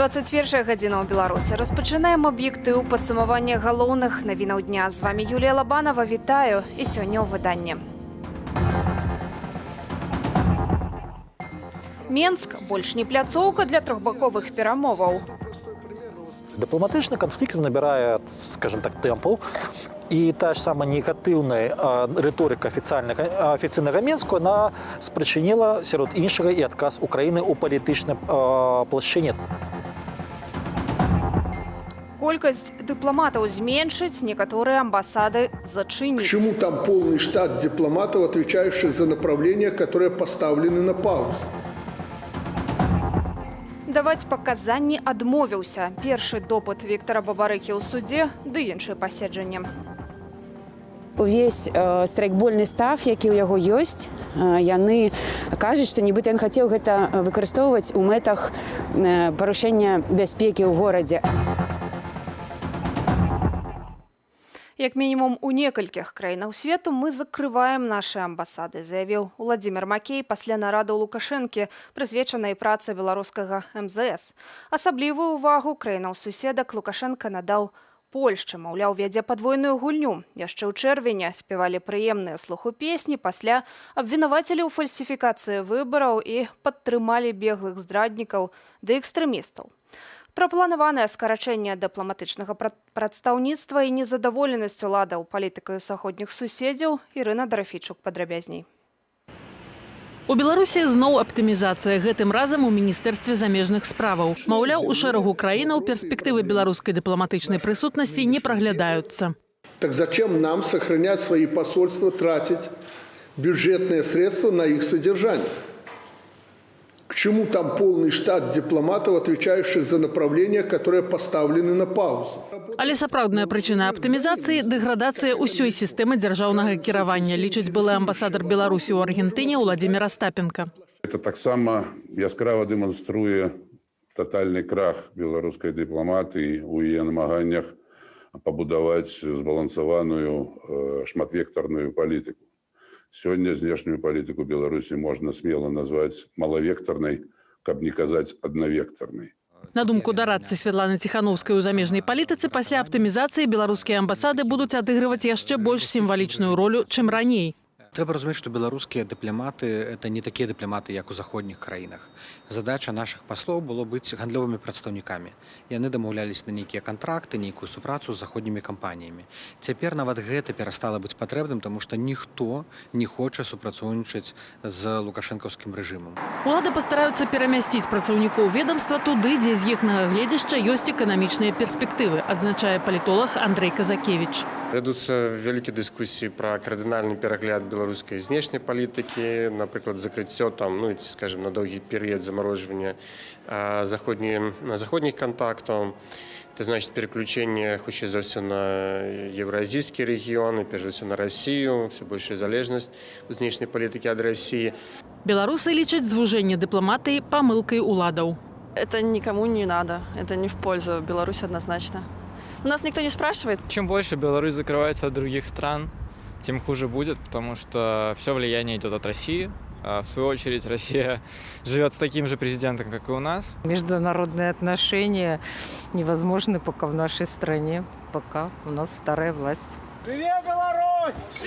21 гадзіна ў Беларусі. Распачынаем аб'ектыў падсумавання галоўных навінаў дня. З вами Юлія Лабанова. Вітаю. І сёння ў выданні. Менск больш не пляцоўка для трохбаковых перамоваў. Дыпламатычны канфлікт набірае, скажем так, тэмпу. І та ж сама негатыўная рыторыка афіцыйнага Менску, она спрычыніла сярод іншага і адказ Украіны ў палітычнай плашчыне. Колькасць дыпламатаў зменшыць, некаторыя амбасады зачыніць. Почему там полный штат дипломатов, отвечающих за направления, которые поставлены на паузу? Даваць паказанні адмовіўся. Першы допыт Віктара Бабарыкі ў судзе, ды іншыя паседжанні. Увесь страйкбольны став, які ў яго ёсць, яны кажуць, што нібыта ён хацеў гэта выкарыстоўваць у мэтах парушэння бяспекі ў горадзе. Як мінімум у некалькіх краінах свету мы закрываем нашы амбасады, заявіў Уладзімір Макей пасля нарады ў Лукашэнкі, прысвечанай працы беларускага МЗС. Асаблівую ўвагу краінаў-суседак Лукашэнка надаў Польшчы, маўляў, вядзе падвойную гульню. Яшчэ ў чэрвені спявалі прыемныя слуху песні, пасля абвінавацілі ў фальсіфікацыі выбараў і падтрымалі беглых здраднікаў ды экстрэмістаў. Прапланаванае скарачэнне дыпламатычнага прадстаўніцтва і незадаволенасць уладаў палітыкаю заходніх суседзяў Ірына Дарафійчук падрабязней. У Беларусі зноў аптымізацыя, гэтым разам у Міністэрстве замежных справаў. Маўляў, у шэрагу краінаў перспектывы беларускай дыпламатычнай прысутнасці не праглядаюцца. Так зачем нам сохранять свои посольства, тратить бюджетные средства на их содержание? К чему там полный штат дипломатов, отвечающих за направления, которые поставлены на паузу? Але сапраўдная прычына аптымізацыі – дэградацыя ўсёй сістэмы дзяржаўнага кіравання, лічыць былы амбасадар Беларусі ў Аргентыне Уладзімір Астапенко. Это таксама яскрава дэманструе тотальны крах беларускай дыпламатыі ў яе намаганнях пабудаваць збалансаваную шматвектарную палітыку. Сёння знешнюю палітыку Беларусі можна смела назваць малавектарнай, каб не казаць аднавектарнай. На думку дарадцы Святланы Ціханаўскай у замежнай палітыцы, пасля аптымізацыі беларускія амбасады будуць адыгрываць яшчэ больш сімвалічную ролю, чым раней. Трэба разумець, што беларускія дыпламаты – это не такія дыпламаты, як у заходніх краінах. Задача нашых паслоў было быць гандлёвымі прадстаўнікамі. Яны дамаўлялись на нейкія кантракты, нейкую супрацу з заходнімі кампаніямі. Цяпер нават гэта перастала быць патрэбным, таму што ніхто не хоча супрацоўнічаць з лукашэнкаўскім рэжымам. Улады пастараюцца перамясціць працаўнікоў ведомства туды, дзе з іхнага гледзяшча ёсць эканамічныя перспектывы, адзначае палітолог Андрей Казакевич. Вядуцца вялікія дыскусіі пра кардынальны перагляд беларускай знешняй палітыкі, напрыклад, закрыццё там, ну, скажем, на доўгі перыяд замарожвання заходніх контактаў. Это значит переключение, хутчэй за ўсё, на еўразійскі рэгіён, і перш за ўсё на Расію, все большая залежнасць у знешняй палітыкі ад Расіі. Беларусы лічаць звужэнне дыпламатыі памылкай уладаў. Это никому не надо, это не в пользу Беларуси однозначно. Нас никто не спрашивает. Чем больше Беларусь закрывается от других стран, тем хуже будет, потому что все влияние идет от России. А в свою очередь Россия живет с таким же президентом, как и у нас. Международные отношения невозможны пока в нашей стране, пока у нас старая власть. Привет, Беларусь!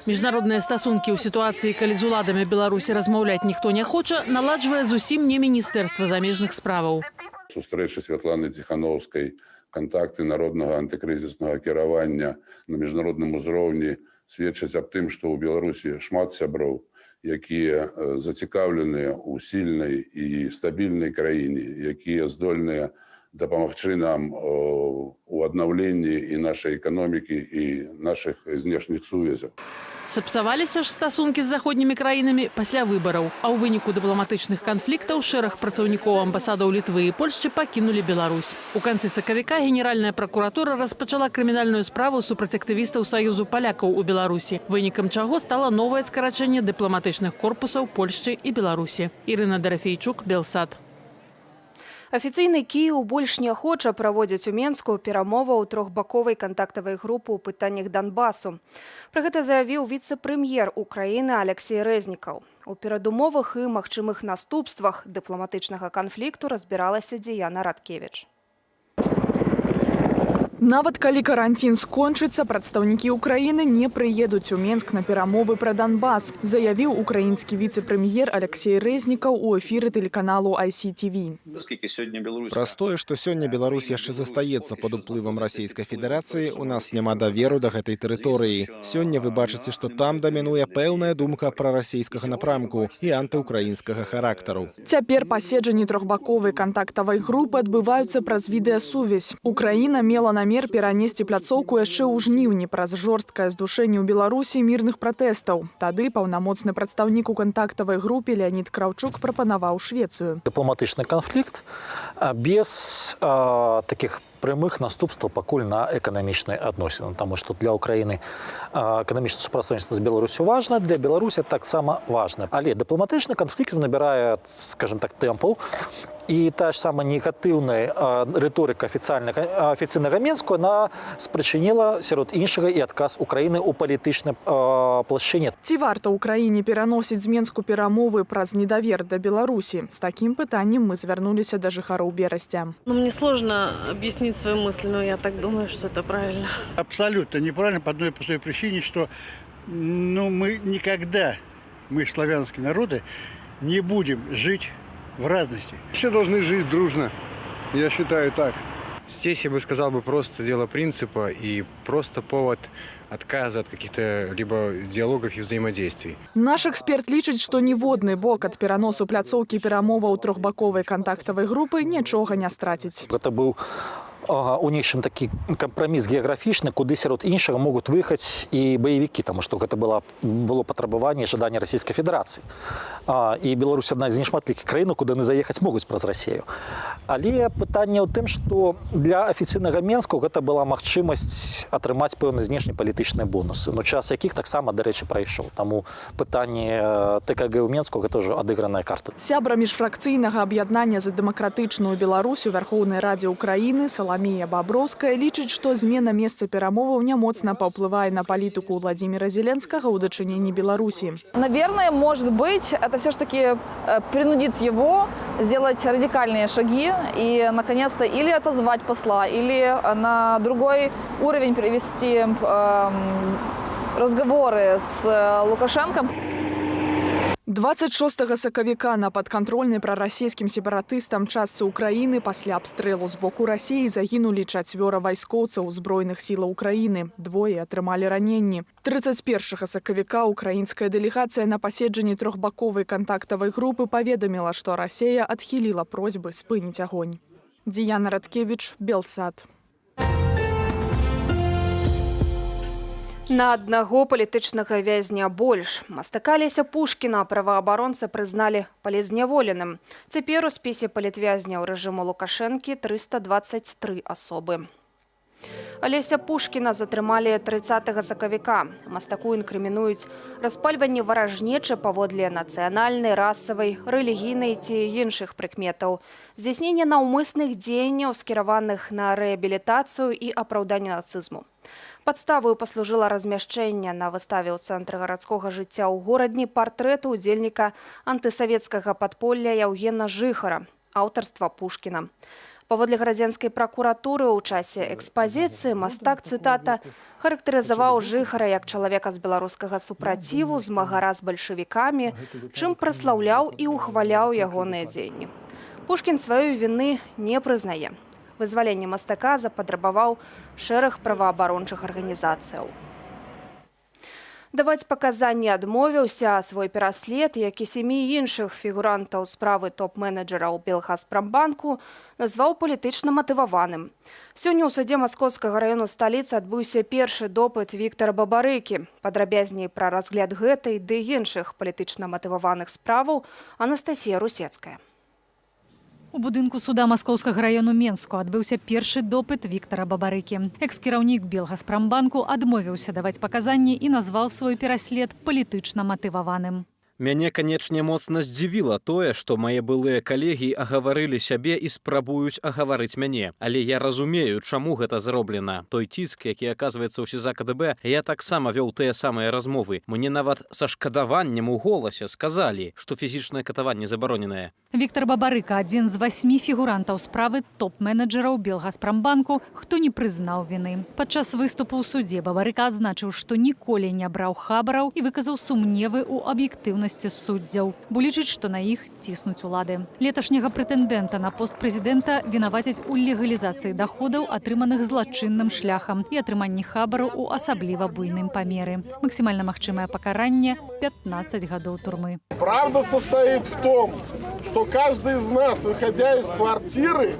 Міжнародныя стасункі ў сітуацыі, калі з уладамі Беларусі размаўляць ніхто не хоча, наладжвае зусім не Міністэрства замежных справаў. Сустрэчы Святланы Ціханаўскай, контакты народнага антыкрызіснага кіравання на міжнародным узроўні сведчаць аб тым, што ў Беларусі шмат сяброў, якія зацікаўленыя ў сільнай і стабільнай краіне, якія здольныя дапамагчы нам у аднаўленні і нашай эканомікі, і нашых знешніх сувязяў. Сапсаваліся ж стасункі з заходнімі краінамі пасля выбараў, а ў выніку дыпламатычных канфліктаў шэраг працаўнікоў амбасадаў Літвы і Польшчы пакінулі Беларусь. У канцы сакавіка Генеральная пракуратура распачала крымінальную справу супраць актывістаў Саюзу палякаў у Беларусі, вынікам чаго стала новае скарачэнне дыпламатычных корпусаў Польшчы і Беларусі. Ірына Дарафійчук, Белсад. Афіцыйны Кіеў больш не хоча праводзіць у Менску перамоваў трохбаковай кантактавай групы ў пытаннях Донбасу. Пра гэта заявіў віцэ-прэм'ер Украіны Алексей Рэзнікаў. У перадумовах і магчымых наступствах дыпламатычнага канфлікту разбіралася Діяна Радкевіч. Нават калі карантин скончыцца, прадстаўнікі Украіны не прыедуць у Менск на перамовы пра Донбас, заявіў украінскі віцэ-прэм'ер Алексей Рэзнікаў у эфіры тэлеканалу ICTV. Праз тое, што сёння Беларусь яшчэ застаецца пад уплывам Расійскай Федэрацыі, у нас няма даверу да гэтай тэрыторыі. Сёння вы бачыце, што там дамінуе пэўная думка пра расійскага напрамку і антыукраінскага характару. Цяпер паседжанні трохбаковай кантактавай групы адбываюцца праз відэасувязь. Украіна мела намер перанесці пляцоўку яшчэ ў жніўні праз жорсткае здушэнне ў Беларусі мірных пратэстаў. Тады паўнамоцны прадстаўнік у кантактавай групе Леонид Кравчук прапанаваў Швецыю. Дыпламатычны канфлікт без таких прямых наступстваў пакуль на эканамічныя адносіны, таму што для Украіны эканамічнае супрацоўніцтва з Беларусю важна, для Беларусі таксама важна. Але дыпламатычны канфлікт набірае, скажем так, тэмпаў, і та ж сама негатыўная рыторыка афіцыйнага Менску, она спрычыніла сярод іншага і адказ Украіны ў палітычнай плашчыне. Ці варта Украіне пераносіць з Менску перамовы праз недавер да Беларусі? З такім пытаннем мы звярнуліся да жыхароў Берасця. Мне сложно объяснить свою мысль, но я так думаю, что это правильно. Абсолютно неправильно по одной простой причине, что мы никогда, мы славянские народы, не будем жить в разности. Все должны жить дружно. Я считаю так. Здесь я бы сказал просто дело принципа и просто повод отказа от каких-то либо диалогов и взаимодействий. Наш эксперт лічыць, што ніводны бок ад пераносу пляцоўкі перамоваў трохбаковай кантактавай групы нічога не страціць. Гэта быў у нечым такі кампраміс геаграфічны, куды сярод іншага могуць выехаць і баевікі, таму што гэта было патрабаванне і жаданне Расійскай Федэрацыі. І Беларусь адна з нешматлікіх краін, куды яны заехаць могуць праз Расію. Але пытанне ў тым, што для афіцыйнага Менску гэта была магчымасць атрымаць пэўныя знешнепалітычныя бонусы, но час якіх таксама, дарэчы, прайшоў. Таму пытанне ТКГ ў Менску гэта ўжо адыграная карта. Сябра міжфракцыйнага аб'яднання за дэмакратычную Беларусь у Вярхоўнай Радзе Украіны Саламія Баброўская лічыць, што змена месца перамоваў няmoцна паўплывае на палітыку Владимира Зеленскага ў дачыненні Беларусі. Наверное, может быть, это все ж таки принудит его сделать радикальные шаги и, наконец-то, или отозвать посла, или на другой уровень перевести разговоры с Лукашенко. 26 сакавіка на падкантрольнай прарасійскім сепаратыстам частцы Украіны пасля абстрэлу з боку Расіі загінулі 4 вайскоўцаў Збройных сілаў Украіны. 2 атрымалі раненні. 31 сакавіка украінская дэлегацыя на паседжанні трохбаковай кантактавай групы паведаміла, што Расія адхіліла просьбы спыніць агонь. Діяна Радкевіч, Белсад. На аднаго палітычнага вязня больш. Мастака Алеся Пушкіна праваабаронцы прызналі палізняволеным. Цяпер у спісе палітвязняў рэжыму Лукашэнкі 323 асобы. Алеся Пушкіна затрымалі 30 сакавіка. Мастаку інкрымінуюць распальванне варажнечы паводле нацыянальнай, расавай, рэлігійнай ці іншых прыкметаў, здзяйсненне наўмысных дзеянняў, скіраваных на рэабілітацыю і апраўданне нацызму. Падставою паслужыла размяшчэнне на выставе ў цэнтры гарадскога жыцця ў горадні партрэту ўдзельніка антысавецкага падполля Яўгена Жыхара, аўтарства Пушкіна. Паводле гарадзенскай пракуратуры ў часе экспазіцыі мастак, цытата, характарызаваў Жыхара як чалавека з беларускага супраціву, змагара з бальшавікамі, чым праслаўляў і ухваляў ягоныя дзеянні. Пушкін сваёй віны не прызнае. Вызваленне мастака запатрабаваў шэраг праваабарончых арганізацыяў. Даваць паказанні адмовіўся, а свой пераслед, як і 7 іншых фігурантаў справы топ-менеджераў Белгазпромбанку, назваў палітычна матываваным. Сёння ў судзе Маскоўскага раёну сталіцы адбыўся першы допыт Віктара Бабарыкі. Падрабязней пра разгляд гэтай ды іншых палітычна матываваных справаў Анастасія Русецкая. У будынку суда Маскоўскага раёну Менску адбыўся першы допыт Віктара Бабарыкі. Экс-кіраўнік Белгазпромбанку адмовіўся даваць паказанні і назваў свой пераслед палітычна матываваным. Мяне, канечне, моцна здзівіла тое, што мае былыя калегі агаварылі сябе і спрабуюць агаварыць мяне. Але я разумею, чаму гэта зроблена. Той ціск, які аказваецца ў СІЗА КДБ, я таксама вёў тыя самыя размовы. Мне нават са шкадаваннем у голасе сказалі, што фізічнае катаванне забароненае. Віктор Бабарыка – адзін з 8 фігурантаў справы топ-менеджераў Белгазпрамбанку, хто не прызнаў віны. Падчас выступу ў судзе Бабарыка адзначыў, што ніколі не браў хабараў і выказаў сумневы ў аб'ектыўнасці суддзяў, бо лічыць, што на іх ціснуць улады. Леташняга прэтэндэнта на пост прэзідэнта вінавацяць у легалізацыі даходаў, атрыманых злачынным шляхам, і атрыманні хабараў у асабліва буйным памеры. Максімальна магчымае пакаранне – 15 гадоў турмы. Правда состоит в том, что каждый из нас, выходя из квартиры,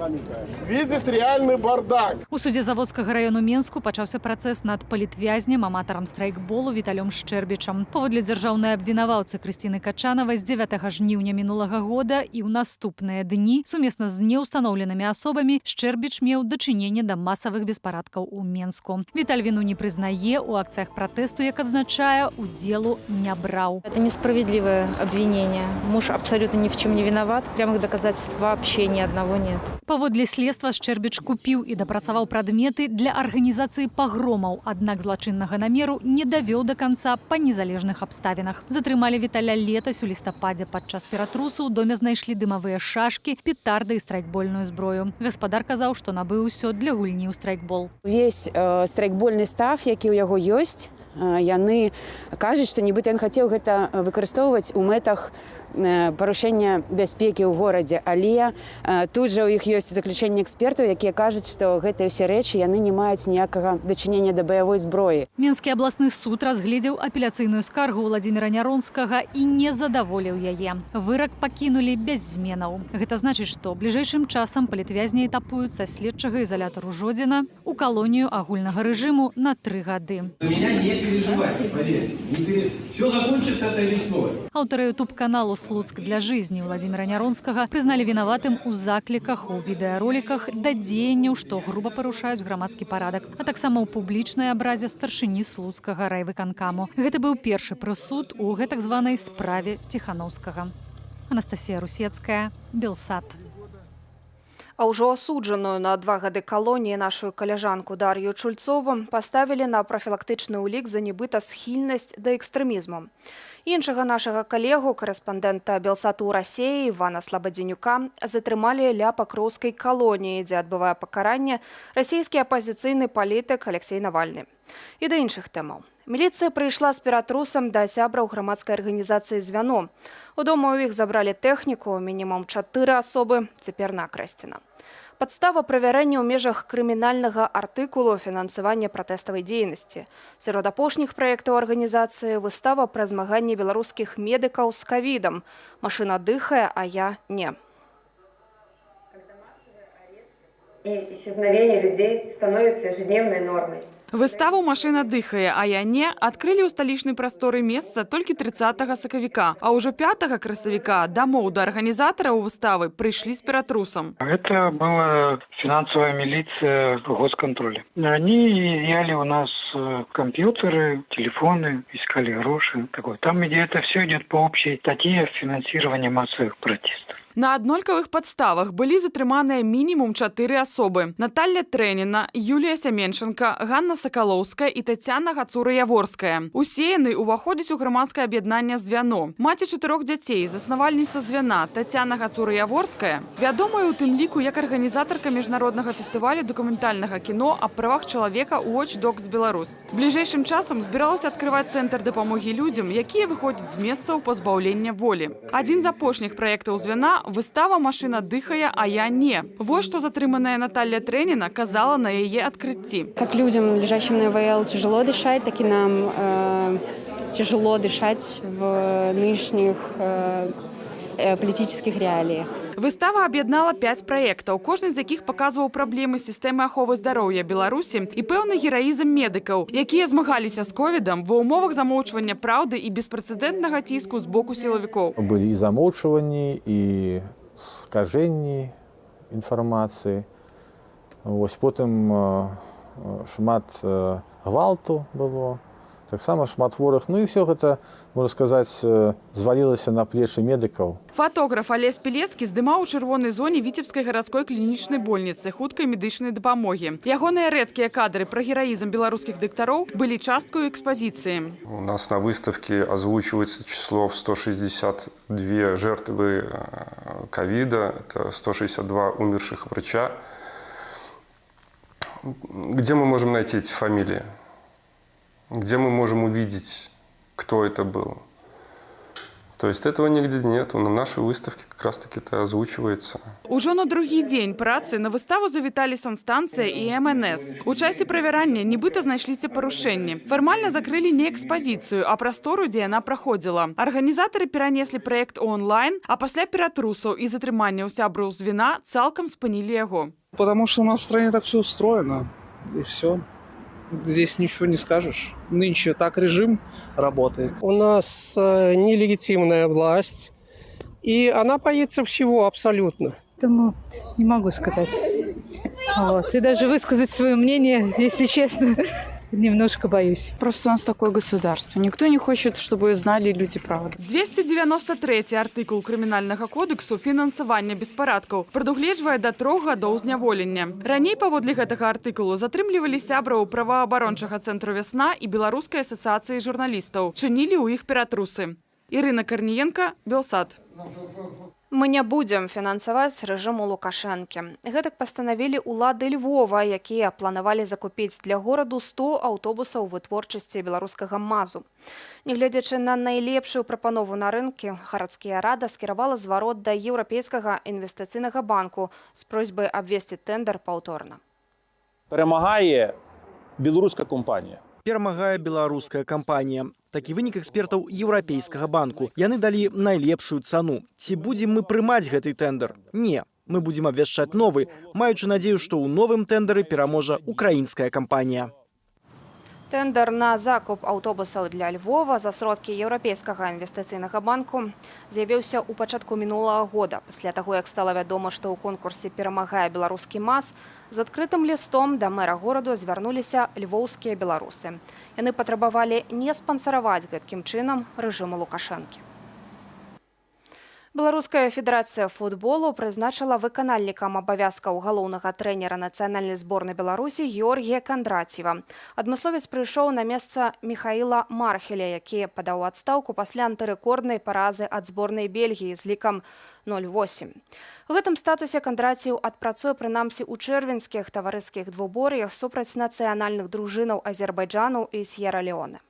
видит реальный бардак. У судзе Заводскага району Менску пачаўся працэс над палітвязнем, аматарам страйкболу Віталём Шчэрбічам. Паводле дзяржаўнай абвінаваўцы Крысціны Качанавай, з 9 жніўня мінулага года і ў наступныя дні сумесна з неўстаноўленымі асобамі Шчэрбіч меў дачыненне да масавых беспарадкаў у Менску. Віталь віну не прызнае, у акцыях пратэсту, як адзначае, удзелу не браў. Это несправедливое обвинение. Муж абсолютно ни в чем не виноват. Прямых доказательств вообще ни одного нет. Паводле следства Шчэрбіч купіў і дапрацаваў прадметы для арганізацыі пагромаў, аднак злачыннага намеру не давёў да канца па незалежных абставінах. Затрымалі Віталя летась у лістападзе. Падчас ператрусу ў доме знайшлі дымавыя шашкі, петарды і страйкбольную зброю. Гаспадар казаў, што набыў усё для гульні ў страйкбол. Увесь страйкбольны став, які ў яго ёсць, яны кажуць, што нібыта ён хацеў гэта выкарыстоўваць у мэтах парушэння бяспекі ў горадзе, але тут жа ў іх ёсць заключэнне экспертаў, якія кажуць, што гэтыя ўсе рэчы яны не маюць ніякага дачынення да баявой зброі. Менскі абласны суд разгледзеў апеляцыйную скаргу Владзіміра Няронскага і не задаволіў яе. Вырак пакінулі без зменаў. Гэта значыць, што бліжэйшым часам палітвязні этапуюць са следчага ізалятару Жодзіна у калонію агульнага рэжыму на 3 гады. Переживайте, поверьте. Все закончится этой весной. Аўтары ютуб-каналу «Слуцк для жизни» Владзіміра Няронскага прызналі вінаватым у закліках, у відэароліках да дзеянняў, што груба парушаюць грамадскі парадак, а таксама ў публічнай абразе старшыні слуцкага райвыканкаму. Гэта быў першы прысуд у гэтак званай справе Ціханаўскага. Анастасія Русецкая, Белсат. А ўжо асуджаную на 2 гады калоніі нашу каляжанку Дар'ю Чульцову паставілі на прафілактычны ўлік за нібыта схільнасць да экстрэмізму. Іншага нашага калегу, корэспандэнта Белсату ў Расіі Івана Слабадзенюка, затрымалі ля Пакроўскай калоніі, дзе адбывае пакаранне расійскі апазіцыйны палітык Алексей Навальны. І да іншых тэмаў. Міліцыя прыйшла з ператрусам да сябраў грамадскай арганізацыі «Звяно». У дома ў іх забралі тэхніку, мінімум 4 асобы, цяпер накрэсцена. Падстава правярэння ў межах крымінальнага артыкулу фінансавання пратэставай дзейнасці. Сярод апошніх праектаў арганізацыі выстава пра змаганне беларускіх медыкаў з ковідам. Машына дыхае, а я не. И исчезновение людей становится ежедневной нормой. Выставу «Машина дыхае, а я не» адкрылі ў сталічнай прасторы месяца толькі 30 сакавіка, а ўжо 5 красавіка дамоў да арганізатараў выставы прыйшлі з ператрусам. Это была финансовая милиция госконтроля. Они изъяли у нас компьютеры, телефоны, искали гроши. Там, где это все идет по общей статье финансирования массовых протестов. На аднолькавых падставах былі затрыманыя мінімум 4 асобы. Наталья Трэніна, Юлія Сяменченка, Ганна Сакалоўская і Тацяна Гацура-Яворская. Усе яны ўваходзяць у грамадскае аб'яднанне «Звяно». Маці 4 дзяцей, заснавальніца «Звяна» Тацяна Гацура-Яворская, вядомая ў тым ліку як арганізатарка міжнароднага фестывалю дакументальнага кіно аб правах чалавека Watch Dogs Беларусь. Бліжэйшым часам збіралася адкрываць цэнтр дапамогі людзям, якія выходзяць з месцаў пазбаўлення волі. Адзін з апошніх праектаў «Звяна» выстава «Машина дыхае, а я не». Вот что затрыманная Наталья Тренина казала на ее открытии. Как людям, лежащим на ИВЛ, тяжело дышать, так и нам тяжело дышать в нынешних политических реалиях. Выстава аб'яднала 5 праектаў, кожны з якіх паказваў праблемы сістэмы аховы здароўя Беларусі і пэўны гераізм медыкаў, якія змагаліся з ковідам ва ўмовах замоўчвання праўды і беспрэцэдэнтнага ціску з боку сілавікоў. Былі і замоўчванні, і скажэнні інфармацыі. Потым шмат гвалту было таксама шматворых. Ну і все гэта, можна сказаць, звалілася на плечы медыкаў. Фотограф Алесь Пелецкі здымаў у чырвонай зоне Віцебскай гарадской клінічнай больніцы хуткай медычнай дапамогі. Ягоныя рэдкія кадры пра гераізм беларускіх дактароў былі часткаю экспазіцыі. У нас на выставке озвучивается число в 162 жертвы ковида, это 162 умерших врача. Где мы можем найти эти фамилии? Где мы можем увидеть, кто это был? То есть этого нигде нет. На нашей выставке как раз-таки это озвучивается. Ужо на другі дзень працы на выставу завіталі санстанцыя і МНС. У часе правярання нібыта знайшліся парушэнні. Фармальна закрылі не экспазіцыю, а прастору, дзе яна праходзіла. Арганізатары перанеслі праект онлайн, а пасля ператрусаў і затрымання ў сябраў звена цалкам спынілі яго. Потому что у нас в стране так все устроено, и все. Здесь ничего не скажешь. Нынче так режим работает. У нас нелегитимная власть, и она боится всего абсолютно. Поэтому не могу сказать. И даже высказать свое мнение, если честно, немножко боюсь. Просто у нас такое государство. Никто не хочет, чтобы знали люди правду. 293 артыкул крымінальнага кодексу фінансавання беспарадкаў прадугледжвае да 3 гадоў зняволення. Раней паводле гэтага артыкулу затрымлівалі сябраў праваабарончага цэнтру «Вясна» і Беларускай асацыяцыі журналістаў. Чынілі ў іх ператрусы. Ірына Карніенка, Белсат. Мы не будзем фінансаваць рэжыму Лукашэнкі. Гэтак пастанавілі ўлады Львова, якія планавалі закупіць для гораду 100 аўтобусаў вытворчасці беларускага МАЗу. Нягледзячы на найлепшую прапанову на рынке, гарадская рада скіравала зварот да Еўрапейскага інвестыцыйнага банку з просьбай абвесці тэндэр паўторна. Перамагае беларуская компанія. Перамагае беларуская кампанія. Такі вынік экспертаў Еўрапейскага банку. Яны далі найлепшую цану. Ці будзем мы прымаць гэты тэндэр? Не. Мы будзем абвяшчаць новы, маючы надзею, што ў новым тэндэры пераможа украінская кампанія. Тэндэр на закуп аўтобусаў для Львова за сродкі Еўрапейскага інвестыцыйнага банку з'явіўся ў пачатку мінулага года. Пасля таго, як стала вядома, што ў конкурсе перамагае беларускі МАЗ, з адкрытым лістом да мэра гораду звярнуліся львоўскія беларусы. Яны патрабавалі не спансараваць гэткім чынам рэжыму Лукашэнкі. Беларуская федэрацыя футболу прызначыла выканальнікам абавязкаў галоўнага трэнера нацыянальнай зборнай Беларусі Георгія Кандраціва. Адмысловец прыйшоў на месца Міхаіла Мархеля, які падаў адстаўку пасля антырэкорднай паразы ад зборнай Бельгіі з лікам 0-8. У гэтым статусе Кандраціў адпрацуе прынамсі ў чэрвеньскіх таварыскіх двубор'ях супраць нацыянальных дружынаў Азербайджану і С'ера-Леоне.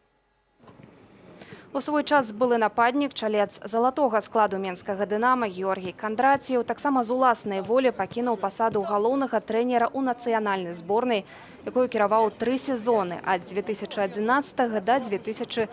У свой час былы нападнік, чалец залатога складу менскага «Дынама» Георгій Кандраціў таксама з уласнай волі пакінуў пасаду галоўнага трэнера ў нацыянальнай зборнай, якую кіраваў 3 сезоны ад 2011 да 2014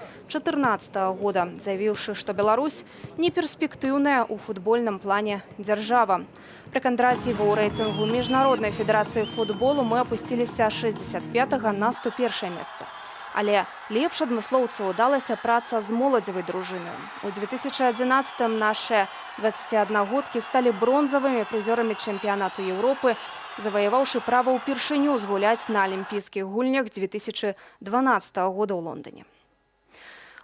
года, заявіўшы, што Беларусь неперспектыўная ў футбольным плане дзяржава. Пры Кандраціва ў рэйтынгу Міжнароднай федэрацыі футболу мы апусціліся 65-га на 101-е месца. Але лепш адмыслоўцу ўдалася праца з моладзевай дружынай. У 2011-м нашыя 21-годкі сталі бронзавымі прызёрамі чэмпіянату Еўропы, заваяваўшы права ўпершыню згуляць на алімпійскіх гульнях 2012 года ў Лондоне.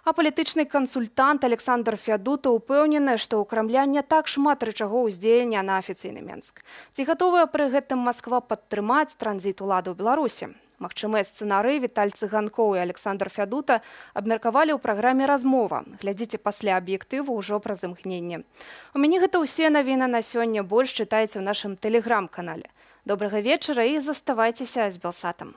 А палітычны кансультант Александр Фядута ўпэўнены, што ў Крамля не так шмат рычагоў уздзеяння на афіцыйны Менск. Ці гатовая пры гэтым Масква падтрымаць транзіт улады ў Беларусі? Магчымыя сцэнары Віталь Цыганкоў і Александр Фядута абмеркавалі ў праграме «Размова». Глядзіце пасля аб'ектыву ўжо праз імкненне. У мяне гэта ўсе навіны на сёння. Больш чытайце ў нашым тэлеграм-канале. Добрага вечара і заставайцеся з Белсатам.